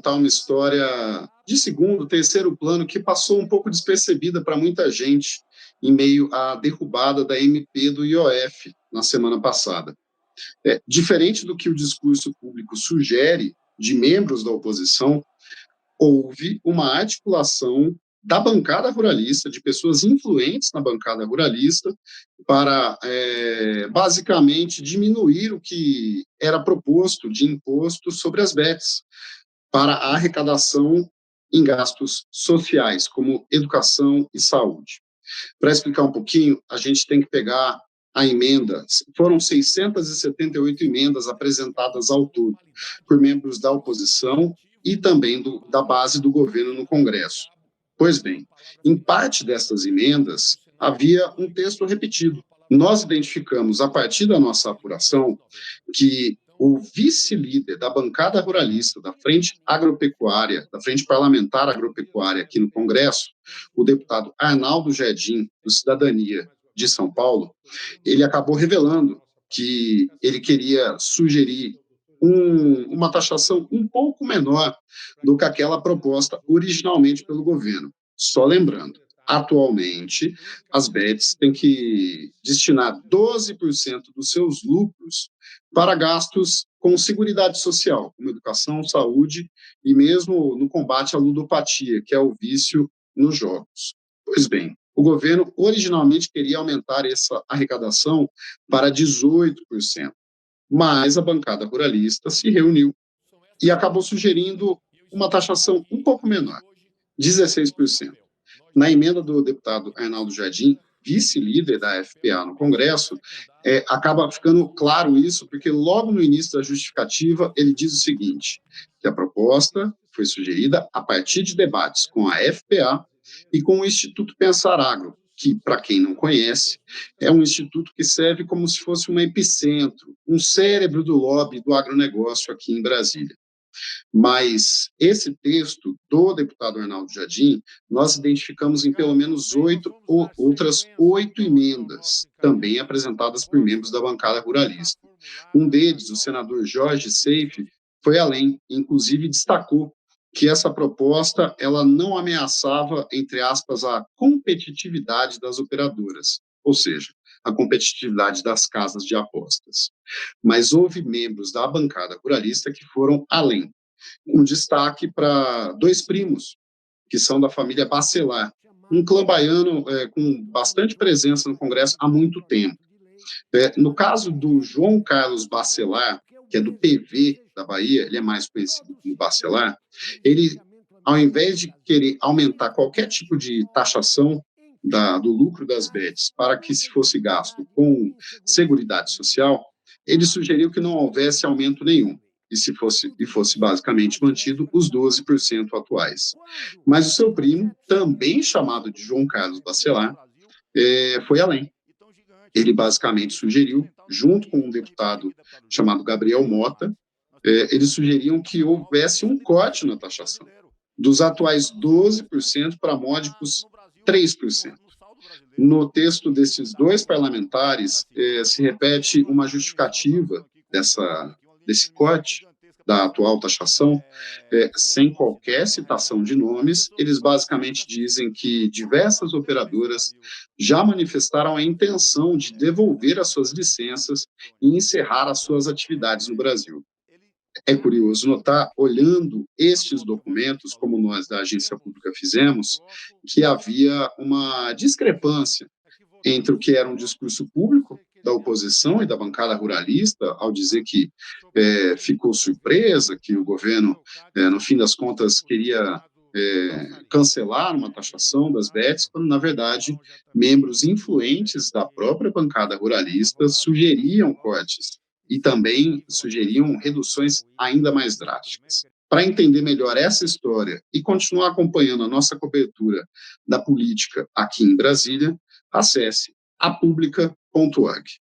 contar uma história de segundo, terceiro plano que passou um pouco despercebida para muita gente em meio à derrubada da MP do IOF na semana passada. Diferente do que o discurso público sugere de membros da oposição, houve uma articulação da bancada ruralista, de pessoas influentes na bancada ruralista, para, basicamente, diminuir o que era proposto de imposto sobre as bets, para a arrecadação em gastos sociais, como educação e saúde. Para explicar um pouquinho, a gente tem que pegar a emenda. Foram 678 emendas apresentadas ao todo por membros da oposição e também da base do governo no Congresso. Pois bem, em parte dessas emendas havia um texto repetido. Nós identificamos, a partir da nossa apuração, que o vice-líder da bancada ruralista, da Frente Agropecuária, da Frente Parlamentar Agropecuária aqui no Congresso, o deputado Arnaldo Jardim, do Cidadania de São Paulo, ele acabou revelando que ele queria sugerir uma taxação um pouco menor do que aquela proposta originalmente pelo governo. Só lembrando, atualmente, as bets têm que destinar 12% dos seus lucros para gastos com seguridade social, como educação, saúde e mesmo no combate à ludopatia, que é o vício nos jogos. Pois bem, o governo originalmente queria aumentar essa arrecadação para 18%, mas a bancada ruralista se reuniu e acabou sugerindo uma taxação um pouco menor, 16%. Na emenda do deputado Arnaldo Jardim, vice-líder da FPA no Congresso, acaba ficando claro isso, porque logo no início da justificativa ele diz o seguinte, que a proposta foi sugerida a partir de debates com a FPA e com o Instituto Pensar Agro, que, para quem não conhece, é um instituto que serve como se fosse um epicentro, um cérebro do lobby do agronegócio aqui em Brasília. Mas esse texto do deputado Arnaldo Jardim, nós identificamos em pelo menos outras 8 emendas, também apresentadas por membros da bancada ruralista. Um deles, o senador Jorge Seife, foi além, inclusive destacou que essa proposta ela não ameaçava, entre aspas, a competitividade das operadoras, ou seja, a competitividade das casas de apostas. Mas houve membros da bancada ruralista que foram além, com destaque para 2 primos, que são da família Bacelar, um clã baiano com bastante presença no Congresso há muito tempo. No caso do João Carlos Bacelar, que é do PV da Bahia, ele é mais conhecido como Bacelar, ele, ao invés de querer aumentar qualquer tipo de taxação do lucro das bets para que se fosse gasto com seguridade social, ele sugeriu que não houvesse aumento nenhum, e fosse basicamente mantido os 12% atuais. Mas o seu primo, também chamado de João Carlos Bacelar, foi além. Ele basicamente sugeriu, junto com um deputado chamado Gabriel Mota, eles sugeriam que houvesse um corte na taxação, dos atuais 12% para módicos 3%. No texto desses 2 parlamentares, se repete uma justificativa desse corte da atual taxação, sem qualquer citação de nomes. Eles basicamente dizem que diversas operadoras já manifestaram a intenção de devolver as suas licenças e encerrar as suas atividades no Brasil. É curioso notar, olhando estes documentos, como nós da agência pública fizemos, que havia uma discrepância entre o que era um discurso público da oposição e da bancada ruralista, ao dizer que ficou surpresa, que o governo, no fim das contas, queria cancelar uma taxação das bets, quando, na verdade, membros influentes da própria bancada ruralista sugeriam cortes e também sugeriam reduções ainda mais drásticas. Para entender melhor essa história e continuar acompanhando a nossa cobertura da política aqui em Brasília, acesse apublica.org.